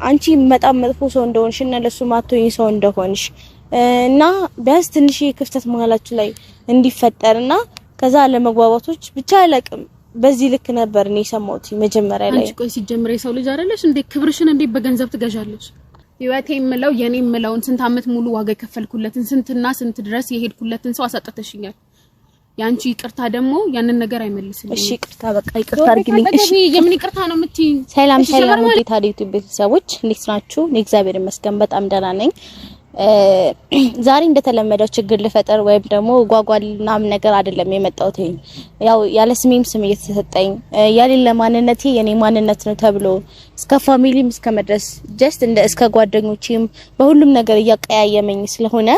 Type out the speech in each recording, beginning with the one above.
አንቺ በጣም መጥፎ ሰው እንደሆንሽና ለሱ ማቶኝ ሰው እንደሆንሽ እና ቢያንስ ትንሽ ክፍተት መሀላችሁ ላይ እንዲፈጠርና ከዛ ለመግባባቶች ብቻ አለቅም በዚህ ልክ ነበር እኔ ሰማሁት መጀመሪያ ላይ አንቺ ቆይ ሲጀምር የሰው ልጅ አይደለሽ እንዴ ክብርሽን እንዴ በገንዘብ ትገዣለሽ ህይወቴ የምለው የኔ የምለውን ስንት አመት ሙሉ ዋጋ የከፈልኩለትን ስንትና ስንት ድረስ የሄድኩለትን ሰው አሳጠተሽኛል ያንቺ ይቅርታ ደግሞ ያንን ነገር አይመልስልኝ እሺ ይቅርታ በቃ ይቅርታ አድርግልኝ እሺ የምን ይቅርታ ነው የምትይኝ ሰላም ሰላም ወደ ታዲቱ ቤተሰቦች እንዴት ናችሁ እኔ እግዚአብሔር ይመስገን በጣም ደህና ነኝ ዛሬ እንደተለመደው ችግር ልፈጠር ወይም ደግሞ ጓጓልናም ነገር አይደለም የመጣሁት ያው ያለ ስሜም ስም እየተሰጠኝ ያለ ማንነቴ የኔ ማንነት ነው ተብሎ እስከ ፋሚሊም እስከ መድረስ ጀስት እንደ እስከ ጓደኞቼም በሁሉም ነገር እያቀያየመኝ ስለሆነ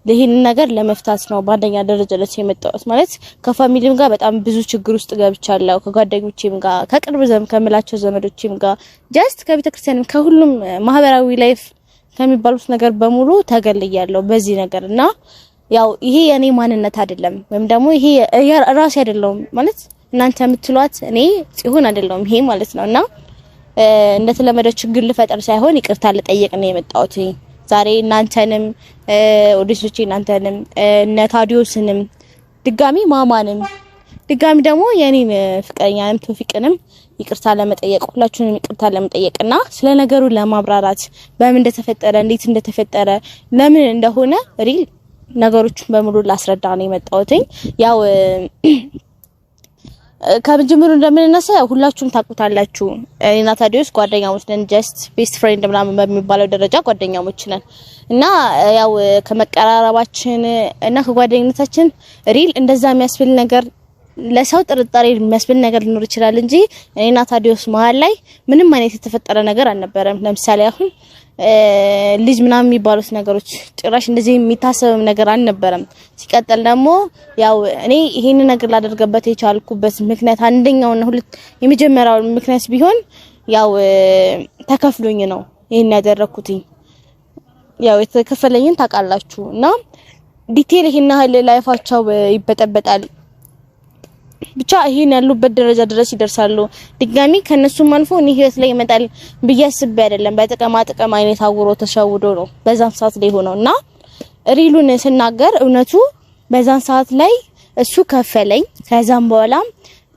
ለይሄን ነገር ለመፍታት ነው ባንደኛ ደረጃ ላይ የመጣሁት ማለት ከፋሚሊም ጋር በጣም ብዙ ችግር ውስጥ ገብቻለሁ ከጓደኞቼም ጋር ከቅርብ ዘመም ከመላቸው ዘመዶቼም ጋር ጀስት ከቤተክርስቲያንም ከሁሉም ማህበራዊ ላይፍ ከሚባሉት ነገር በሙሉ ተገልያለሁ በዚህ ነገርና ያው ይሄ የኔ ማንነት አይደለም ወይም ደግሞ ይሄ ራሴ አይደለም ማለት እናንተ የምትሏት እኔ ጽሁን አይደለም ይሄ ማለት ነውና እንደተለመደው ችግር ልፈጠር ሳይሆን ይቅርታ ልጠይቅ ነው የመጣሁት ዛሬ እናንተንም ኦዲሶቼ እናንተንም ነታዲዮስንም ድጋሚ ማማንም ድጋሚ ደግሞ የኔን ፍቅረኛንም ቶፊቅንም ይቅርታ ለመጠየቅ ሁላችሁንም ይቅርታ ለመጠየቅና ስለ ነገሩ ለማብራራት በምን እንደተፈጠረ እንዴት እንደተፈጠረ ለምን እንደሆነ ሪል ነገሮችን በሙሉ ላስረዳ ነው የመጣሁት ያው ከመጀመሩ እንደምንነሳ ሁላችሁም ታውቁታላችሁ እኔና ታዲዮስ ጓደኛሞች ነን ጀስት ቤስት ፍሬንድ ምናምን በሚባለው ደረጃ ጓደኛሞች ነን እና ያው ከመቀራረባችን እና ከጓደኝነታችን ሪል እንደዛ የሚያስብል ነገር ለሰው ጥርጣሬ የሚያስብል ነገር ሊኖር ይችላል እንጂ እኔና ታዲዮስ መሃል ላይ ምንም አይነት የተፈጠረ ነገር አልነበረም ለምሳሌ አሁን ልጅ ምናምን የሚባሉት ነገሮች ጭራሽ እንደዚህ የሚታሰብም ነገር አልነበረም ሲቀጥል ደግሞ ያው እኔ ይሄን ነገር ላደርገበት የቻልኩበት ምክንያት አንደኛውና ሁለት የመጀመሪያው ምክንያት ቢሆን ያው ተከፍሎኝ ነው ይሄን ያደረኩት ያው የተከፈለኝን ታውቃላችሁ እና ዲቴል ይሄን ያህል ላይፋቸው ይበጠበጣል ብቻ ይሄን ያሉበት ደረጃ ድረስ ይደርሳሉ ድጋሚ ከነሱም አልፎ እኔ ህይወት ላይ ይመጣል በየስብ አይደለም በጥቅማ ጥቅም አይነት አውሮ ተሸውዶ ነው በዛን ሰዓት ላይ ሆነውና ሪሉን ስናገር እውነቱ በዛን ሰዓት ላይ እሱ ከፈለኝ ከዛም በኋላ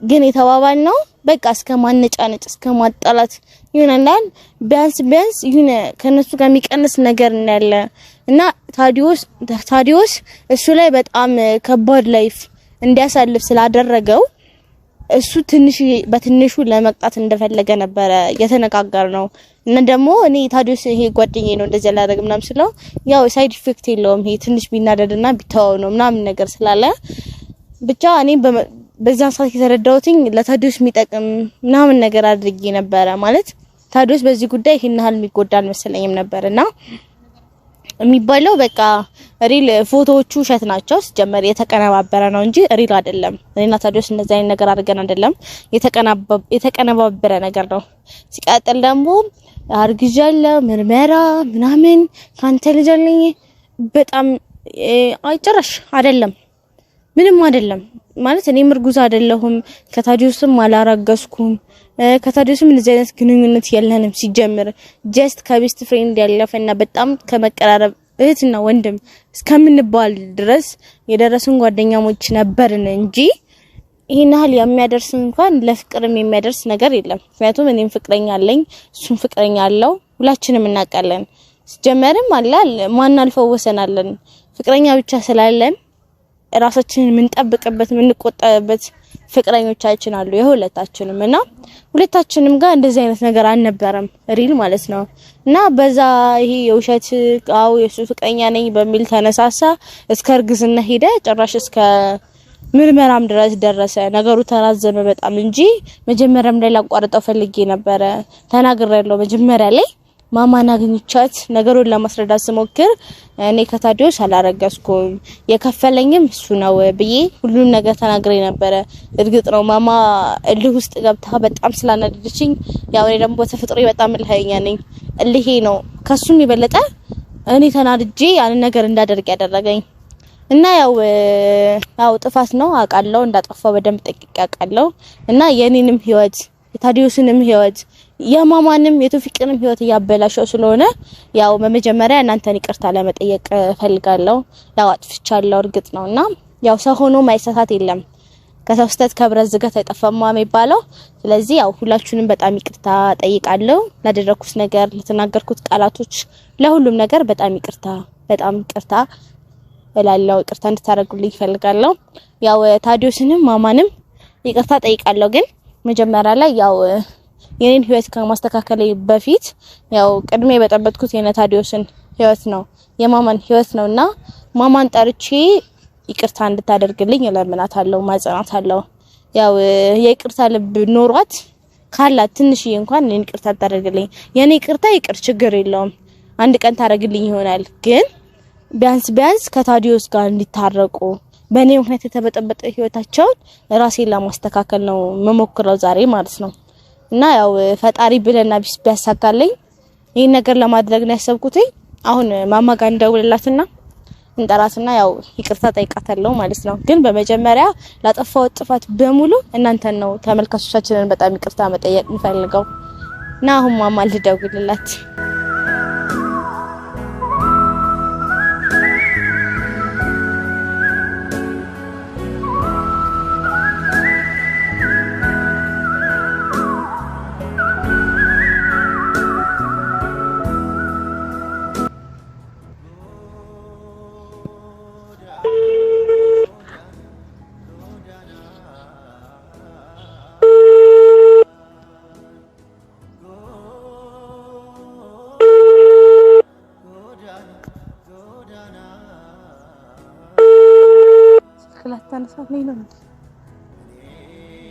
ግን የተባባል ነው በቃ እስከ ማነጫነጭ እስከ ማጣላት ይሆናል ቢያንስ ይሁን ከነሱ ጋር የሚቀንስ ነገር እንዳለ እና ታዲዮስ እሱ ላይ በጣም ከባድ ላይፍ እንዲያሳልፍ ስላደረገው እሱ በትንሹ ለመቅጣት እንደፈለገ ነበር የተነጋገር ነው እና ደግሞ እኔ ታዲዮስ ይሄ ጓደኛዬ ነው እንደዚህ ያላደረግ ምናምን ስለው ያው ሳይድ ኢፌክት የለውም ይሄ ትንሽ ቢናደድና ቢተዋው ነው ምናምን ነገር ስላለ ብቻ እኔ በዛን ሰዓት የተረዳሁትኝ ለታዲዮስ የሚጠቅም ምናምን ነገር አድርጌ ነበር ማለት ታዲዮስ በዚህ ጉዳይ ይሄን ያህል የሚጎዳል መሰለኝም ነበርና የሚባለው በቃ ሪል ፎቶዎቹ ሸት ናቸው ሲጀመር የተቀነባበረ ነው እንጂ ሪል አይደለም እኔና ታዲዮስ እንደዛ አይነት ነገር አድርገን አይደለም የተቀነባበረ ነገር ነው ሲቀጥል ደግሞ አርግዣለሁ ምርመራ ምናምን ካንተ ልጅልኝ በጣም አይጨረሽ አይደለም ምንም አይደለም ማለት እኔ ምርጉዝ አይደለሁም ከታዲዮስም አላራገስኩም ከታዲዮስም እንደዚህ አይነት ግንኙነት የለንም ሲጀምር ጀስት ከቤስት ፍሬንድ ያለፈና በጣም ከመቀራረብ እህትና ወንድም እስከምንባል ድረስ የደረሱን ጓደኛሞች ነበርን እንጂ ይሄን ያህል የሚያደርስ እንኳን ለፍቅርም የሚያደርስ ነገር የለም ምክንያቱም እኔም ፍቅረኛ አለኝ እሱም ፍቅረኛ አለው ሁላችንም እናቃለን ሲጀመርም አላል ማን አልፈወሰናለን ፍቅረኛ ብቻ ስላለን ራሳችንን ምንጠብቅበት ምንቆጣበት ፍቅረኞቻችን አሉ የሁለታችንም እና ሁለታችንም ጋር እንደዚህ አይነት ነገር አልነበረም ሪል ማለት ነው እና በዛ ይሄ የውሸት የሱ ፍቅረኛ ነኝ በሚል ተነሳሳ እስከ እርግዝና ሄደ ጭራሽ እስከ ምርመራም ድረስ ደረሰ ነገሩ ተራዘመ በጣም እንጂ መጀመሪያም ላይ ላቋርጠው ፈልጌ ነበር ተናግሬያለሁ መጀመሪያ ላይ ማማን አግኝቻት ነገሩን ለማስረዳት ስሞክር እኔ ከታዲዮስ አላረጋስኩም የከፈለኝም እሱ ነው ብዬ ሁሉንም ነገር ተናግሬ ነበር እርግጥ ነው ማማ እልህ ውስጥ ገብታ በጣም ስላናደደችኝ ያው እኔ ደግሞ በተፈጥሮ በጣም እልህኛ ነኝ እልሄ ነው ከሱም ይበለጠ እኔ ተናድጄ ያን ነገር እንዳደርግ ያደረገኝ እና ያው ጥፋት ነው አውቃለሁ እንዳጠፋው በደንብ ጠቅቄ አውቃለሁ እና የኔንም ህይወት የታዲዮስንም ህይወት የማማንም የቶፊቅንም ህይወት ያበላሸው ስለሆነ ያው በመጀመሪያ እናንተን ይቅርታ ለመጠየቅ ፈልጋለሁ። ያው አጥፍቻለሁ እርግጥ ነውና ያው ሰው ሆኖ ማይሳሳት የለም። ከሰው ስተት ከብረት ዝገት አይጠፋማ የሚባለው። ስለዚህ ያው ሁላችሁንም በጣም ይቅርታ ጠይቃለሁ ላደረኩት ነገር፣ ለተናገርኩት ቃላቶች፣ ለሁሉም ነገር በጣም ይቅርታ እላለሁ። ይቅርታ እንድታደርጉልኝ ፈልጋለሁ። ያው ታዲዮስንም ማማንም ይቅርታ ጠይቃለሁ። ግን መጀመሪያ ላይ ያው የኔን ህይወት ከማስተካከል በፊት ያው ቅድሜ በጠበጥኩት የታዲዮስን ህይወት ነው የማማን ህይወት ነውና ማማን ጠርቼ ይቅርታ እንድታደርግልኝ እለምናታለሁ፣ ማጽናታለሁ። ያው የይቅርታ ልብ ኖሯት ካላት ትንሽዬ እንኳን እኔን ይቅርታ ታደርግልኝ። የኔ ይቅርታ ይቅር ችግር የለውም አንድ ቀን ታደርግልኝ ይሆናል። ግን ቢያንስ ከታዲዮስ ጋር እንዲታረቁ በኔ ምክንያት የተበጠበጠ ህይወታቸውን ራሴን ለማስተካከል ነው መሞክረው ዛሬ ማለት ነው። እና ያው ፈጣሪ ብለና ቢያሳካልኝ ይሄን ነገር ለማድረግ ነው ያሰብኩት። አሁን ማማ ጋር እንደውልላትና እንጠራትና ያው ይቅርታ ጠይቃታለሁ ማለት ነው። ግን በመጀመሪያ ላጠፋው ጥፋት በሙሉ እናንተን ነው ተመልካቾቻችንን በጣም ይቅርታ መጠየቅ እንፈልገው እና አሁን ማማ ልደውልላት።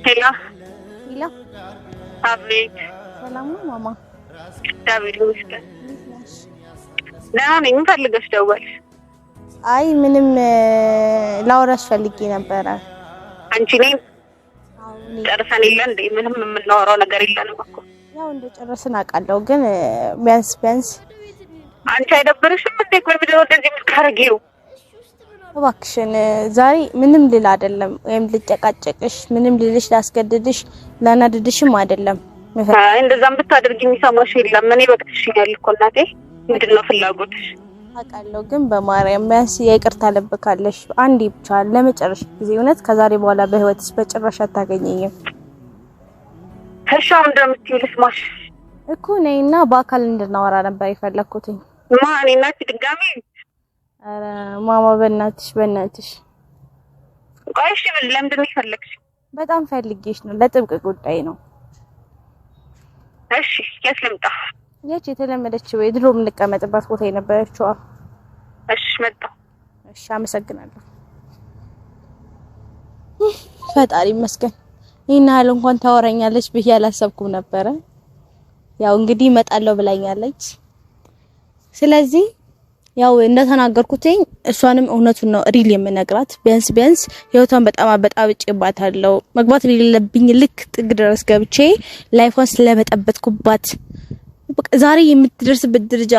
ሄሎ አቤት። ሰላም ነው ማማ? ዳዊት ይመስገን። ምን ፈልገሽ ደወልሽ? አይ ምንም ላወራሽ ፈልጌ ነበረ። አንቺ ነኝ? ጨርሰን የለ እንዴ? ምንም የምናወራው ነገር የለንም እኮ። ያው እንደጨረስን አውቃለሁ፣ ግን ቢያንስ አንቺ አይደብርሽም እንዴ? ቆይ ምንድን ነው እንደዚህ የምታረጊው? እባክሽን ዛሬ ምንም ልል አይደለም ወይም ልጨቃጨቅሽ፣ ምንም ልልሽ ላስገድድሽ ላናድድሽም አይደለም። አይ እንደዛም ብታደርጊ የሚሰማሽ የለም። እኔ በቅትሽኛል እኮ እናቴ። ምንድነው ፍላጎትሽ? አውቃለሁ፣ ግን በማርያም ቢያንስ የይቅርታ ልብ ካለሽ አንዴ ብቻ ለመጨረሻ ጊዜ እውነት ከዛሬ በኋላ በህይወትሽ በጭራሽ አታገኘኝም። ተሻም እንደምትይው ልስማሽ እኮ ነይና በአካል እንድናወራ ነበር የፈለኩት። ማን እናት ድጋሚ? አረ ማማ በእናትሽ ቆይሽ ለምንድን ነው የፈለግሽ? በጣም ፈልጌሽ ነው፣ ለጥብቅ ጉዳይ ነው። እሺ የት ልምጣ? የት የተለመደችው የድሮ የምንቀመጥባት ቦታ የነበረችው? እሺ መጣሁ። እሺ አመሰግናለሁ። ፈጣሪ ይመስገን ይሄን ያህል እንኳን ታወራኛለች ብዬ አላሰብኩም ነበረ። ያው እንግዲህ እመጣለሁ ብላኛለች። ስለዚህ ያው እንደተናገርኩት እሷንም እውነቱን ነው ሪል የምነግራት። ቢያንስ ህይወቷን በጣም አበጣብጬባታለሁ። መግባት የሌለብኝ ልክ ጥግ ድረስ ገብቼ ላይፏን ስለበጠበጥኩባት ዛሬ የምትደርስበት ደረጃ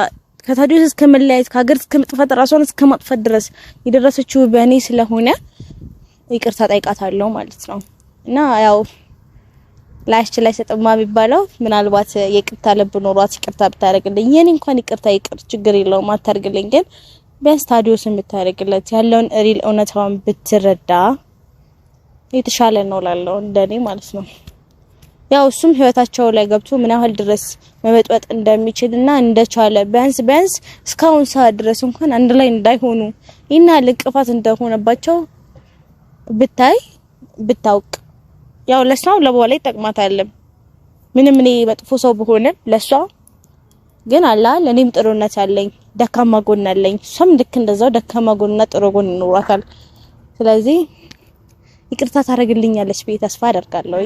ከታዲዮስ እስከ መለያየት ከሀገር እስከ መጥፋት ራሷን እስከ ማጥፋት ድረስ የደረሰችው በእኔ ስለሆነ ይቅርታ ጠይቃታለሁ ማለት ነው። እና ያው ላይችል አይሰጥማ የሚባለው ምናልባት የይቅርታ ልብ ኖሯት ይቅርታ ብታረግልኝ የኔ እንኳን ይቅርታ ይቅር ችግር የለውም አታርግልኝ። ግን ቢያንስ ታዲዮስን ብታረግለት ያለውን ሪል እውነታውን ብትረዳ የተሻለ ነው ላለው እንደኔ ማለት ነው። ያው እሱም ህይወታቸው ላይ ገብቶ ምን ያህል ድረስ መበጥበጥ እንደሚችልና እንደቻለ ቢያንስ እስካሁን ሰዓት ድረስ እንኳን አንድ ላይ እንዳይሆኑ እና ልቅፋት እንደሆነባቸው ብታውቅ ያው ለሷው ለበኋላ ይጠቅማታል። ምንም እኔ መጥፎ ሰው በሆነ ለሷ ግን አላል እኔም ጥሩነት አለኝ፣ ደካማ ጎን አለኝ። እሷም ልክ እንደዛው ደካማ ጎንና ጥሩ ጎን ይኖራታል። ስለዚህ ይቅርታ ታረግልኛለች ብዬ ተስፋ አደርጋለሁ።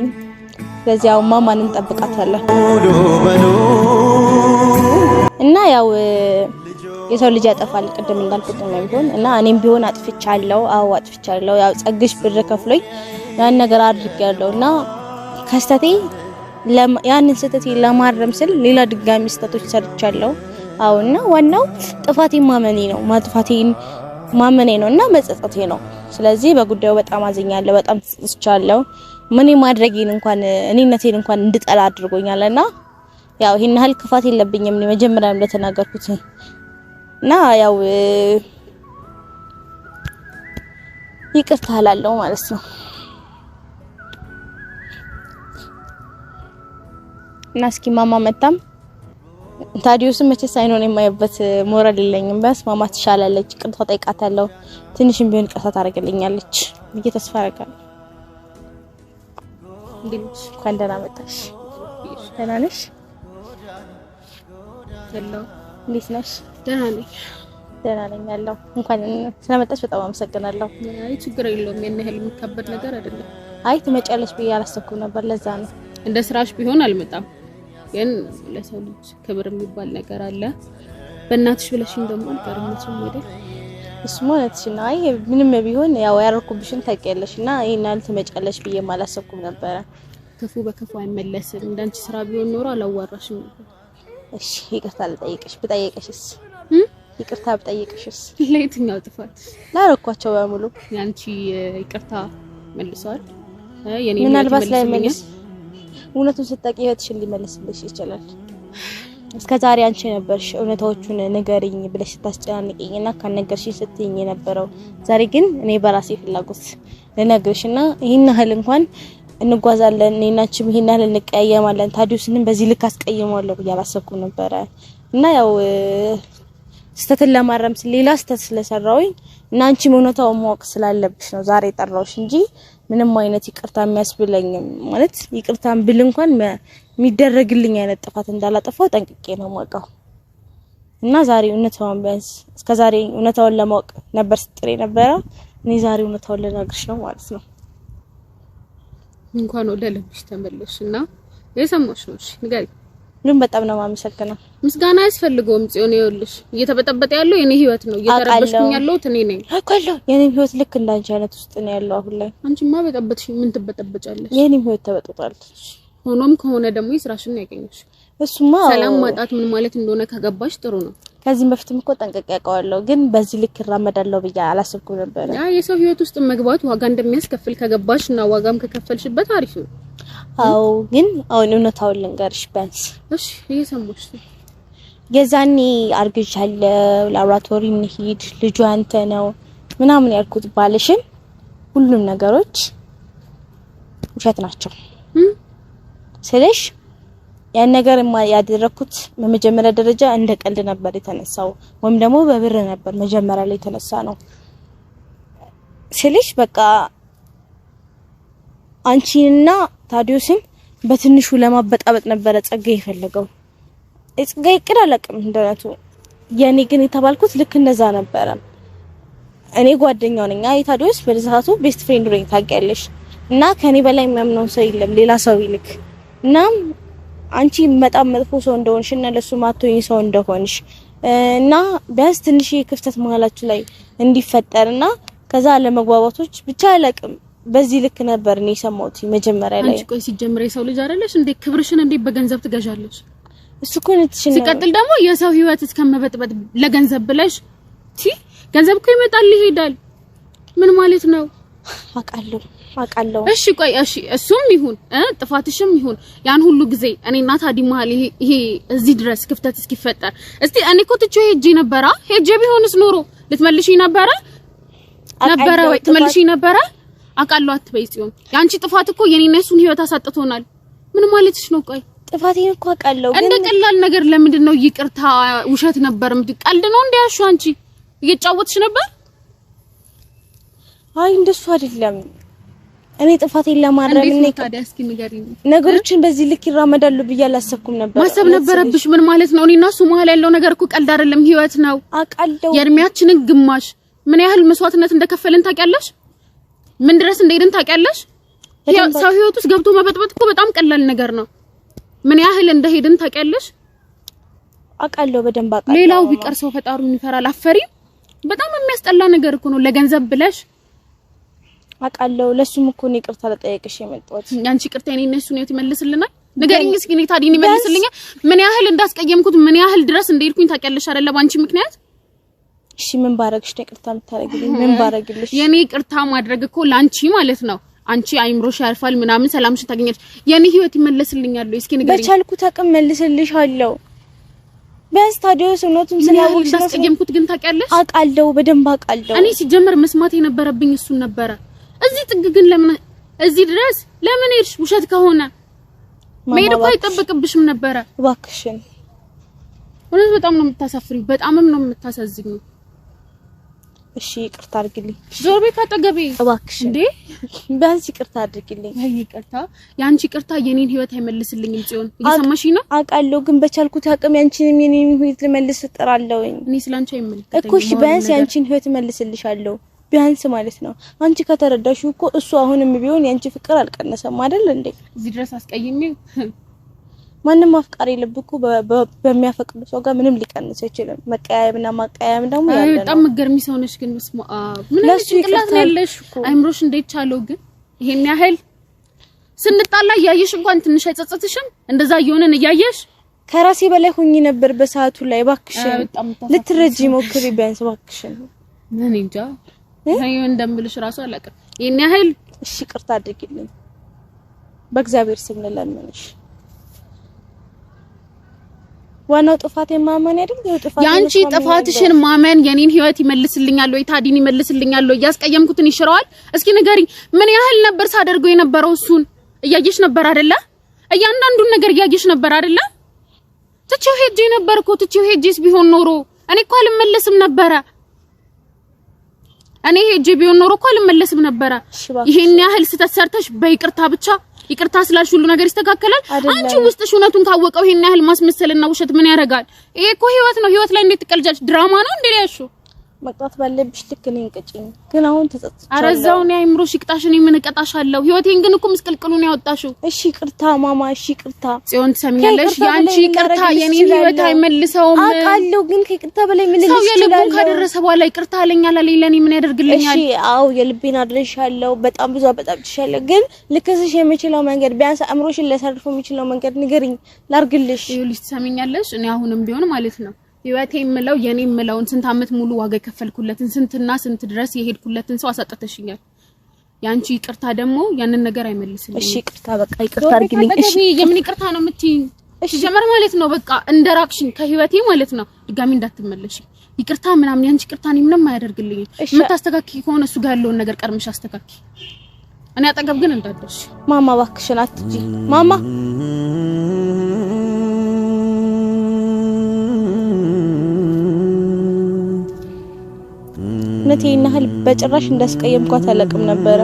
ስለዚህ ያው ማማንን ጠብቃታለሁ እና ያው የሰው ልጅ ያጠፋል ቅድም እንዳልኩት ነው ቢሆን እና እኔም ቢሆን አጥፍቻለሁ። አዎ አጥፍቻለሁ። ያው ጸግሽ ብር ከፍሎኝ ያን ነገር አድርጌያለሁና ከስተቴ ያንን ስተቴ ለማረም ስል ሌላ ድጋሚ ስተቶች ሰርቻለሁ። አውና ዋናው ጥፋቴን ማመኔ ነው፣ ማጥፋቴን ማመኔ ነውና መጸጸቴ ነው። ስለዚህ በጉዳዩ በጣም አዝኛለሁ፣ በጣም ተጸጽቻለሁ። ምን ማድረጌን እንኳን እኔነቴን እንኳን እንድጠላ አድርጎኛልና ያው ይሄን ያህል ክፋት የለብኝም ነው መጀመሪያ እንደተናገርኩት እና ያው ይቅርታ አላለሁ ማለት ነው። እና እስኪ ማማ መጣም ታዲዮስ መቼስ አይኖን የማይበት ሞራል የለኝም። በስ ማማ ትሻላለች፣ ይቅርታ ጠይቃታለሁ፣ ትንሽም ቢሆን ይቅርታ ታደርግልኛለች ብዬ ተስፋ አደርጋለሁ። እንዴት እንኳን ደህና መጣሽ። ደህና ነሽ? ሄሎ እንዴት ነሽ? ደህና ነኝ። ደህና ነኝ ያለው። እንኳን ስለመጣሽ በጣም አመሰግናለሁ። አይ ችግር የለውም፣ ያን ያህል የሚከበድ ነገር አይደለም። አይ ትመጫለሽ ብዬ አላሰብኩም ነበር፣ ለዛ ነው። እንደ ስራሽ ቢሆን አልመጣም፣ ግን ለሰው ልጅ ክብር የሚባል ነገር አለ። በእናትሽ ብለሽኝ ደግሞ አልቀርምሽም አይደል? እሱማ እውነትሽ ነው። አይ ምንም ቢሆን ያው ያረኩብሽን ታውቂያለሽና ይሄናል ትመጫለሽ ብዬ አላሰብኩም ነበር። ክፉ በክፉ አይመለስም። እንዳንቺ ስራ ቢሆን ኖሮ አላዋራሽም ነበር። እሺ ይቅርታ ልጠይቅሽ። ብጠይቅሽስ? ይቅርታ ብጠይቅሽስ? ለየትኛው ጥፋት? ላረኳቸው በሙሉ ያንቺ ይቅርታ መልሰዋል? የኔ ምናልባት ላይ መልስ እውነቱን ስታቂ ህይወትሽን ሊመልስልሽ ይችላል። እስከዛሬ አንቺ ነበርሽ እውነታዎቹን ንገሪኝ ብለሽ ታስጨናንቂኝና ካነገርሽኝ ስትይኝ የነበረው። ዛሬ ግን እኔ በራሴ ፍላጎት ልነግርሽና ይሄን ያህል እንኳን እንጓዛለን እኔና አንቺ ይሄን ያህል እንቀያየማለን ታዲዮስንም በዚህ ልክ አስቀይመዋለሁ ብዬ አላሰብኩም ነበር። እና ያው ስተትን ለማረም ሌላ ስተት ስለሰራውኝ እና አንቺም እውነታውን ማወቅ ስላለብሽ ነው ዛሬ ጠራውሽ እንጂ ምንም አይነት ይቅርታ የሚያስብለኝም ማለት ይቅርታን ብል እንኳን የሚደረግልኝ አይነት ጥፋት እንዳላጠፋው ጠንቅቄ ነው ማውቀው። እና ዛሬ እውነታውን ቢያንስ እስከዛሬ እውነታውን ለማወቅ ነበር ስትጥሪ ነበር። እኔ ዛሬ እውነታውን ልነግርሽ ነው ማለት ነው። እንኳን ወደ ልብሽ ተመለስሽና የሰማሽ ነው። እሺ ንገሪ። ሁሉም በጣም ነው ማመሰግነው። ምስጋና አያስፈልገውም። ጽዮን ይኸውልሽ እየተበጠበጠ ያለው የኔ ህይወት ነው። እየተረበሽኩኝ ያለሁት እኔ ነኝ። አውቃለሁ። የኔ ህይወት ልክ እንዳንቺ አይነት ውስጥ ነው ያለው አሁን ላይ። አንቺማ በጠበጥሽ ምን ትበጠበጫለሽ? የኔ ህይወት ተበጥቷል። ሆኖም ከሆነ ደግሞ ይስራሽን ያገኘሽ። እሱማ ሰላም ማጣት ምን ማለት እንደሆነ ከገባሽ ጥሩ ነው። ከዚህም በፊትም እኮ ጠንቀቅ ያውቀዋለሁ፣ ግን በዚህ ልክ ይራመዳለው ብዬ አላሰብኩም ነበር። ያ የሰው ህይወት ውስጥ መግባት ዋጋ እንደሚያስከፍል ከገባሽና ዋጋም ከከፈልሽበት አሪፍ ነው። አው ግን አሁን እውነታውን ልንገርሽ ቢያንስ። እሺ እየሰማሁሽ ነው። የዛኔ አርግዣለሁ፣ ላብራቶሪ እንሂድ፣ ልጁ አንተ ነው ምናምን ያልኩት ባልሽን ሁሉም ነገሮች ውሸት ናቸው ስለሽ ያን ነገር ያደረኩት በመጀመሪያ ደረጃ እንደ ቀልድ ነበር የተነሳው፣ ወይም ደግሞ በብር ነበር መጀመሪያ ላይ የተነሳ ነው ስለሽ በቃ አንቺና ታዲዮስን በትንሹ ለማበጣበጥ ነበር ጸጋዬ የፈለገው። ጸጋዬ ቅድ አላቅም እንደነቱ የኔ ግን የተባልኩት ልክ እንደዛ ነበር። እኔ ጓደኛው ነኝ፣ ታዲዮስ በዛቱ ቤስት ፍሬንድ ነኝ ታውቂያለሽ። እና ከኔ በላይ የሚያምነው ሰው የለም ሌላ ሰው ይልክ እና አንቺ በጣም መጥፎ ሰው እንደሆንሽ እና ለሱ ማቶኝ ሰው እንደሆንሽ እና ቢያንስ ትንሽ ክፍተት መሀላችሁ ላይ እንዲፈጠርና ከዛ ለመግባባቶች ብቻ አላቅም በዚህ ልክ ነበር እኔ ሰማሁት መጀመሪያ ላይ። አንቺ ቆይ ሲጀምር የሰው ልጅ አይደለሽ እንዴ? ክብርሽን እንዴ በገንዘብ ትገዣለሽ? እሱ እኮ ነትሽን ሲቀጥል ደግሞ የሰው ህይወት እስከመበጥበጥ ለገንዘብ ብለሽ ገንዘብ እኮ ይመጣል ይሄዳል። ምን ማለት ነው? አውቃለሁ። እሺ ቆይ እሺ እሱም ይሁን ጥፋትሽም ይሁን ያን ሁሉ ጊዜ እኔና ታዲ መሀል ይሄ እዚህ ድረስ ክፍተት እስኪፈጠር እስቲ እኔ እኮ ትቼ ሄጄ ነበራ። ሄጄ ቢሆንስ ኖሮ ልትመልሺ ነበረ ወይ ትመልሺ ነበረ? አውቃለሁ አትበይ ጽዮን። ያንቺ ጥፋት እኮ የኔና እሱን ህይወት አሳጥቶናል። ምን ማለትሽ ነው? ቆይ ጥፋቴን እኮ አውቃለሁ፣ ግን እንደ ቀላል ነገር ለምንድን ነው ይቅርታ ውሸት ነበር ቀልድ ነው እንደ ያልሽው አንቺ እየጫወትሽ ነበር? አይ እንደሱ አይደለም። እኔ ጥፋቴን ለማረም ነው ታዲያ እስኪ ንገሪኝ። ነገሮችን በዚህ ልክ ይራመዳሉ ብዬ አላሰብኩም ነበር። ማሰብ ነበረብሽ። ምን ማለት ነው? እኔና እሱ መሀል ያለው ነገር እኮ ቀልድ አይደለም፣ ህይወት ነው። አውቃለሁ። የእድሜያችንን ግማሽ ምን ያህል መስዋዕትነት እንደከፈልን ታውቂያለሽ? ምን ድረስ እንደሄድን ታውቂያለሽ? ሰው ህይወት ውስጥ ገብቶ መበጥበጥ እኮ በጣም ቀላል ነገር ነው። ምን ያህል እንደሄድን ታውቂያለሽ? አውቃለሁ፣ በደንብ አውቃለሁ። ሌላው ቢቀር ሰው ፈጣሪውን ይፈራል። አፈሪ በጣም የሚያስጠላ ነገር እኮ ነው ለገንዘብ ብለሽ። አውቃለሁ። ለሱም እኮ ነው ይቅርታ ለጠየቅሽ የመጣሁት። ያንቺ ይቅርታ የኔን እሱን ነው ይመልስልናል? ንገሪኝ እስኪ እኔ ታዲያ ይመልስልኛል? ምን ያህል እንዳስቀየምኩት ምን ያህል ድረስ እንደሄድኩኝ ታውቂያለሽ አይደለ? ባንቺ ምክንያት። እሺ ምን ባረግሽ ነው ይቅርታ የምታረግልኝ? ምን ባረግልሽ? የኔ ይቅርታ ማድረግ እኮ ላንቺ ማለት ነው አንቺ አይምሮሽ ያርፋል ምናምን ሰላምሽ ታገኛለሽ የኔ ህይወት ይመለስልኛል እስኪ ንገሪኝ በቻልኩት አቅም መልስልሻለሁ ቢያንስ ታዲያስ እውነቱን ስላወቅሽ እንዳስቀየምኩት ግን ታውቂያለሽ አውቃለሁ በደንብ አውቃለሁ እኔ ሲጀመር መስማት የነበረብኝ እሱን ነበረ እዚህ ጥግ ግን ለምን እዚህ ድረስ ለምን ሄድሽ ውሸት ከሆነ መሄድ እኮ አይጠበቅብሽም ነበረ እባክሽን እውነት በጣም ነው የምታሳፍሪው በጣምም ነው የምታሳዝኙ እሺ ይቅርታ አድርግልኝ ዞር ቤት አጠገቤ እባክሽን እንዴ ቢያንስ ይቅርታ አድርግልኝ ይቅርታ ያንቺ ይቅርታ የኔን ህይወት አይመልስልኝም ጽዮን እየሰማሽኝ ነው አውቃለሁ ግን በቻልኩት አቅም ያንቺንም የኔን ህይወት ልመልስ እጥራለሁኝ እኔ ስላንቺ አይመልከተኝም እኮ እሺ ቢያንስ ያንቺን ህይወት መልስልሻለሁ ቢያንስ ማለት ነው አንቺ ከተረዳሽው እኮ እሱ አሁንም ቢሆን ያንቺ ፍቅር አልቀነሰም አይደል እንዴ እዚህ ድረስ አስቀይሜው ማንንም አፍቃሪ ልብ እኮ በሚያፈቅዱ ሰው ጋር ምንም ሊቀንስ አይችልም መቀያየምና ማቀያየም ደግሞ ያለ ነው በጣም መገርሚ ሰው ነሽ ግን መስማ ምን ለጭንቅላት ነው ያለሽ እኮ አይምሮሽ እንዴት ቻለው ግን ይሄን ያህል ስንጣላ ያየሽ እንኳን ትንሽ አይጸጸትሽም እንደዛ እየሆነን ያየሽ ከራሴ በላይ ሆኜ ነበር በሰዓቱ ላይ ባክሽን ልትረጂ ሞክሪ ቢያንስ ባክሽን ምን እንጃ ይሄ እንደምልሽ ራሱ አላውቅም ይሄን ያህል እሺ ይቅርታ አድርጊልኝ በእግዚአብሔር ስም ለምንሽ ዋናው ጥፋት የማመን አይደል ጥፋት ያንቺ ጥፋትሽን ማመን የኔን ህይወት ይመልስልኛል ወይ ታዲን ይመልስልኛል ወይ ያስቀየምኩትን ይሽራዋል እስኪ ንገሪኝ ምን ያህል ነበር ሳደርገው የነበረው እሱን እያየሽ ነበር አይደለ እያንዳንዱን ነገር እያየሽ ነበር አይደለ ትቼው ሄጄ ነበር እኮ ትቼው ሄጄስ ቢሆን ኖሮ እኔ እኮ አልመለስም ነበር እኔ ሄጄ ቢሆን ኖሮ እኮ አልመለስም ነበር ይሄን ያህል ስተሰርተሽ በይቅርታ ብቻ ይቅርታ ስላልሽ ሁሉ ነገር ይስተካከላል አንቺ ውስጥሽ እውነቱን ካወቀው ይሄን ያህል ማስመሰልና ውሸት ምን ያረጋል ይሄ እኮ ህይወት ነው ህይወት ላይ እንዴት ትቀልጃለሽ ድራማ ነው እንዴ ያልሽው መቅጣት ባለብሽ ልክ ነኝ እንቅጭኝ ግን አሁን ተጸጽቻለሁ አረዛውን ያይምሮሽ ይቅጣሽን የምንቀጣሻለሁ ህይወቴን ግን እኮ ምስቅልቅሉን ያወጣሽው እሺ ይቅርታ ማማ እሺ ይቅርታ ጽዮን ትሰሚኛለሽ ያንቺ ይቅርታ የኔን ህይወት አይመልሰውም አውቃለሁ ግን ከይቅርታ በላይ ምን ልልሽ ይችላል ሰው የልቡን ካደረሰ በኋላ ይቅርታ አለኛል ለኔ ምን ያደርግልኛል እሺ አው የልቤን አድርሻለሁ በጣም ብዙ አበጣብጥሻለሁ ግን ልከስሽ የምችለው መንገድ ቢያንስ አእምሮሽን ለሰርፎ የሚችለው መንገድ ንገሪኝ ላርግልሽ ይኸውልሽ ትሰሚኛለሽ እኔ አሁንም ቢሆን ማለት ነው ህይወቴ የምለው የኔ የምለውን ስንት አመት ሙሉ ዋጋ የከፈልኩለትን ስንትና ስንት ድረስ የሄድኩለትን ሰው አሳጠተሽኛል ያንቺ ይቅርታ ደግሞ ያንን ነገር አይመልስልኝም እሺ ይቅርታ በቃ ይቅርታ አድርግልኝ እሺ የምን ይቅርታ ነው የምትይኝ እሺ ጀመር ማለት ነው በቃ እንደራቅሽኝ ከህይወቴ ማለት ነው ድጋሚ እንዳትመለሽ ይቅርታ ምናምን ያንቺ ይቅርታ እኔ ምንም አያደርግልኝም የምታስተካኪ ከሆነ እሱ ጋር ያለውን ነገር ቀርምሽ አስተካኪ እኔ አጠገብ ግን እንዳትደርሽ ማማ እባክሽን አትጂ ማማ ነቴና ህል በጭራሽ እንዳስቀየምኳት አላቅም ነበር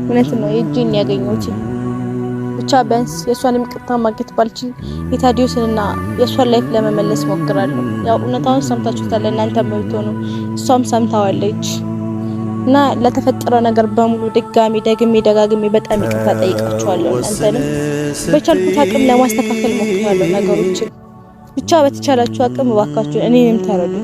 እውነት ነው የእጄን ያገኘሁት ብቻ ቢያንስ የሷንም ይቅርታ ማግኘት ባልችል የታዲዮስንና የሷን ላይፍ ለመመለስ ሞክራለሁ ያው እውነታውን ሰምታችሁታል እናንተ መብቶ ነው እሷም ሰምታዋለች እና ለተፈጠረው ነገር በሙሉ ደግሜ ደጋግሜ በጣም ይቅርታ ጠይቃችኋለሁ እናንተንም በቻልኩት አቅም ለማስተካከል ሞክራለሁ ነገሮችን ብቻ በተቻላችሁ አቅም እባካችሁ እኔንም ተረዱ